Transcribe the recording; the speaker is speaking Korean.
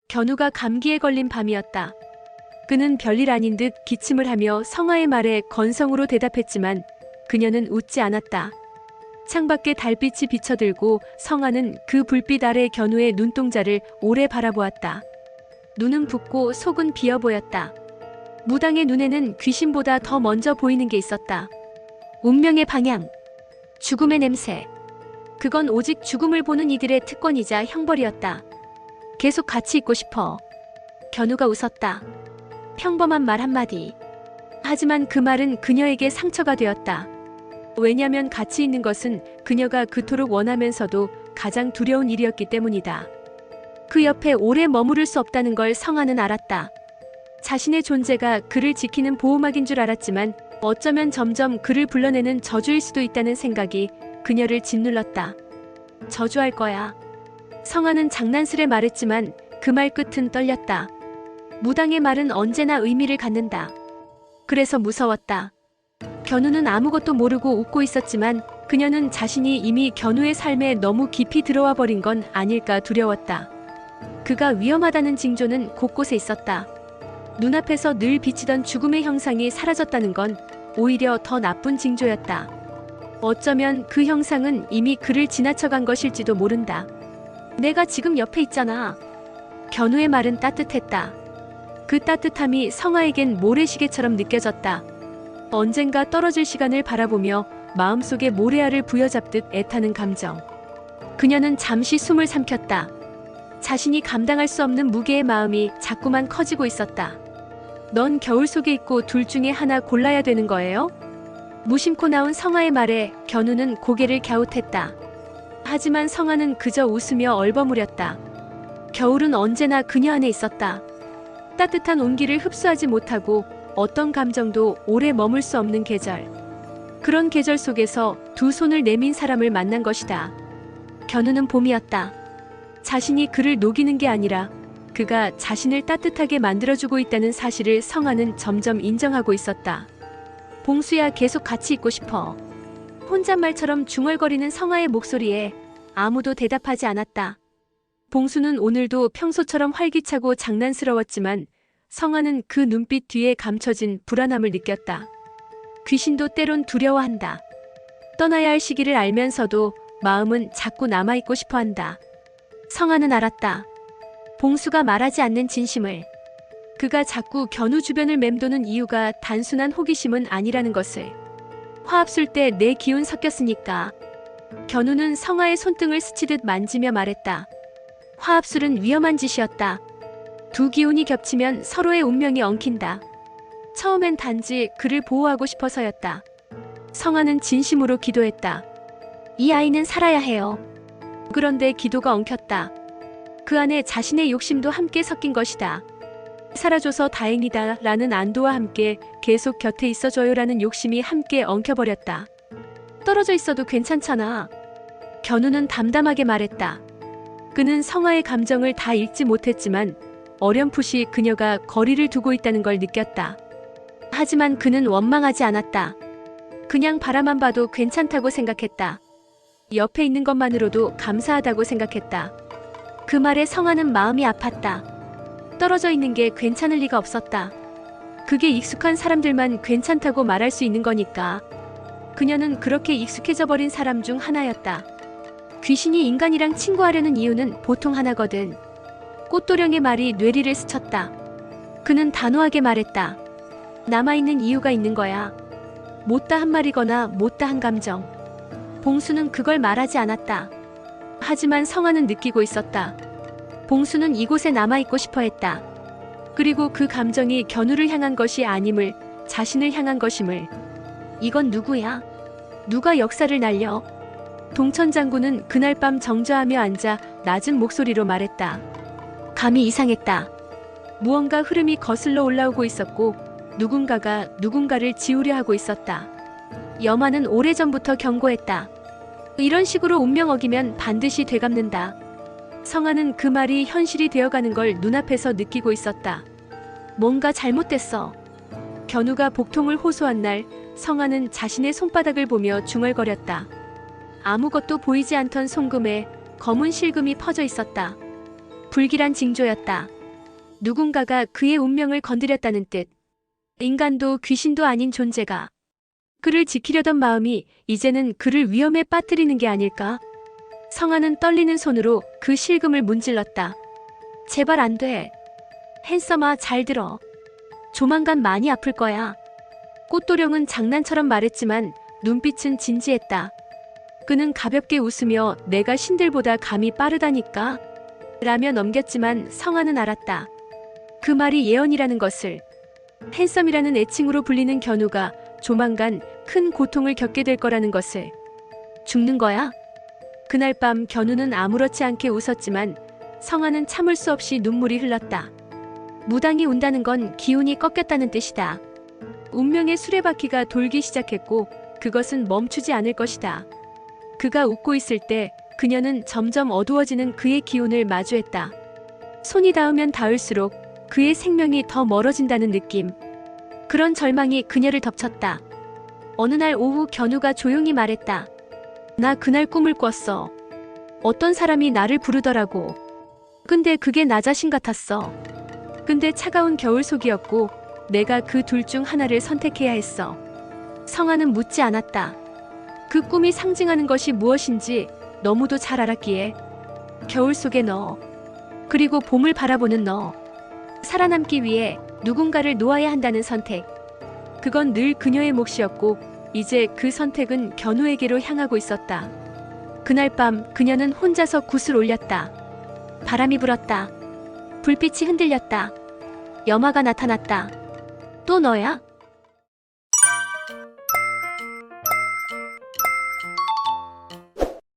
견우가 감기에 걸린 밤이었다. 그는 별일 아닌 듯 기침을 하며 성아의 말에 건성으로 대답했지만 그녀는 웃지 않았다. 창밖에 달빛이 비쳐들고 성아는 그 불빛 아래 견우의 눈동자를 오래 바라보았다. 눈은 붓고 속은 비어 보였다. 무당의 눈에는 귀신보다 더 먼저 보이는 게 있었다. 운명의 방향, 죽음의 냄새. 그건 오직 죽음을 보는 이들의 특권이자 형벌이었다. 계속 같이 있고 싶어. 견우가 웃었다. 평범한 말 한마디. 하지만 그 말은 그녀에게 상처가 되었다. 왜냐면 같이 있는 것은 그녀가 그토록 원하면서도 가장 두려운 일이었기 때문이다. 그 옆에 오래 머무를 수 없다는 걸 성아는 알았다. 자신의 존재가 그를 지키는 보호막인 줄 알았지만 어쩌면 점점 그를 불러내는 저주일 수도 있다는 생각이 그녀를 짓눌렀다. 저주할 거야. 성아는 장난스레 말했지만 그 말 끝은 떨렸다. 무당의 말은 언제나 의미를 갖는다. 그래서 무서웠다. 견우는 아무것도 모르고 웃고 있었지만 그녀는 자신이 이미 견우의 삶에 너무 깊이 들어와 버린 건 아닐까 두려웠다. 그가 위험하다는 징조는 곳곳에 있었다. 눈앞에서 늘 비치던 죽음의 형상이 사라졌다는 건 오히려 더 나쁜 징조였다. 어쩌면 그 형상은 이미 그를 지나쳐간 것일지도 모른다. 내가 지금 옆에 있잖아. 견우의 말은 따뜻했다. 그 따뜻함이 성아에겐 모래시계처럼 느껴졌다. 언젠가 떨어질 시간을 바라보며 마음속에 모래알을 부여잡듯 애타는 감정. 그녀는 잠시 숨을 삼켰다. 자신이 감당할 수 없는 무게의 마음이 자꾸만 커지고 있었다. 넌 겨울 속에 있고 둘 중에 하나 골라야 되는 거예요? 무심코 나온 성아의 말에 견우는 고개를 갸웃했다. 하지만 성아는 그저 웃으며 얼버무렸다. 겨울은 언제나 그녀 안에 있었다. 따뜻한 온기를 흡수하지 못하고 어떤 감정도 오래 머물 수 없는 계절. 그런 계절 속에서 두 손을 내민 사람을 만난 것이다. 견우는 봄이었다. 자신이 그를 녹이는 게 아니라 그가 자신을 따뜻하게 만들어주고 있다는 사실을 성아는 점점 인정하고 있었다. 봉수야, 계속 같이 있고 싶어. 혼잣말처럼 중얼거리는 성아의 목소리에 아무도 대답하지 않았다. 봉수는 오늘도 평소처럼 활기차고 장난스러웠지만 성아는 그 눈빛 뒤에 감춰진 불안함을 느꼈다. 귀신도 때론 두려워한다. 떠나야 할 시기를 알면서도 마음은 자꾸 남아있고 싶어 한다. 성아는 알았다. 봉수가 말하지 않는 진심을. 그가 자꾸 견우 주변을 맴도는 이유가 단순한 호기심은 아니라는 것을. 화합술 때 내 기운 섞였으니까. 견우는 성아의 손등을 스치듯 만지며 말했다. 화합술은 위험한 짓이었다. 두 기운이 겹치면 서로의 운명이 엉킨다. 처음엔 단지 그를 보호하고 싶어서였다. 성아는 진심으로 기도했다. 이 아이는 살아야 해요. 그런데 기도가 엉켰다. 그 안에 자신의 욕심도 함께 섞인 것이다. 살아줘서 다행이다 라는 안도와 함께 계속 곁에 있어줘요라는 욕심이 함께 엉켜버렸다. 떨어져 있어도 괜찮잖아. 견우는 담담하게 말했다. 그는 성아의 감정을 다 읽지 못했지만 어렴풋이 그녀가 거리를 두고 있다는 걸 느꼈다. 하지만 그는 원망하지 않았다. 그냥 바라만 봐도 괜찮다고 생각했다. 옆에 있는 것만으로도 감사하다고 생각했다. 그 말에 성아는 마음이 아팠다. 떨어져 있는 게 괜찮을 리가 없었다. 그게 익숙한 사람들만 괜찮다고 말할 수 있는 거니까. 그녀는 그렇게 익숙해져 버린 사람 중 하나였다. 귀신이 인간이랑 친구하려는 이유는 보통 하나거든. 꽃도령의 말이 뇌리를 스쳤다. 그는 단호하게 말했다. 남아있는 이유가 있는 거야. 못다 한 말이거나 못다 한 감정. 봉수는 그걸 말하지 않았다. 하지만 성아는 느끼고 있었다. 봉수는 이곳에 남아있고 싶어 했다. 그리고 그 감정이 견우를 향한 것이 아님을, 자신을 향한 것임을. 이건 누구야? 누가 역사를 날려? 동천 장군은 그날 밤 정저하며 앉아 낮은 목소리로 말했다. 감이 이상했다. 무언가 흐름이 거슬러 올라오고 있었고 누군가가 누군가를 지우려 하고 있었다. 여마는 오래전부터 경고했다. 이런 식으로 운명 어기면 반드시 되갚는다. 성아는 그 말이 현실이 되어가는 걸 눈앞에서 느끼고 있었다. 뭔가 잘못됐어. 견우가 복통을 호소한 날 성아는 자신의 손바닥을 보며 중얼거렸다. 아무것도 보이지 않던 송금에 검은 실금이 퍼져 있었다. 불길한 징조였다. 누군가가 그의 운명을 건드렸다는 뜻. 인간도 귀신도 아닌 존재가 그를 지키려던 마음이 이제는 그를 위험에 빠뜨리는 게 아닐까? 성아는 떨리는 손으로 그 실금을 문질렀다. 제발 안 돼. 핸섬아, 잘 들어. 조만간 많이 아플 거야. 꽃도령은 장난처럼 말했지만 눈빛은 진지했다. 그는 가볍게 웃으며 내가 신들보다 감이 빠르다니까? 라며 넘겼지만 성아는 알았다. 그 말이 예언이라는 것을. 핸섬이라는 애칭으로 불리는 견우가 조만간 큰 고통을 겪게 될 거라는 것을. 죽는 거야? 그날 밤 견우는 아무렇지 않게 웃었지만 성아는 참을 수 없이 눈물이 흘렀다. 무당이 운다는 건 기운이 꺾였다는 뜻이다. 운명의 수레바퀴가 돌기 시작했고 그것은 멈추지 않을 것이다. 그가 웃고 있을 때 그녀는 점점 어두워지는 그의 기운을 마주했다. 손이 닿으면 닿을수록 그의 생명이 더 멀어진다는 느낌. 그런 절망이 그녀를 덮쳤다. 어느 날 오후 견우가 조용히 말했다. 나 그날 꿈을 꿨어. 어떤 사람이 나를 부르더라고. 근데 그게 나 자신 같았어. 근데 차가운 겨울 속이었고 내가 그 둘 중 하나를 선택해야 했어. 성아는 묻지 않았다. 그 꿈이 상징하는 것이 무엇인지 너무도 잘 알았기에. 겨울 속의 너, 그리고 봄을 바라보는 너. 살아남기 위해 누군가를 놓아야 한다는 선택. 그건 늘 그녀의 몫이었고 이제 그 선택은 견우에게로 향하고 있었다. 그날 밤 그녀는 혼자서 굿을 올렸다. 바람이 불었다. 불빛이 흔들렸다. 염화가 나타났다. 또 너야?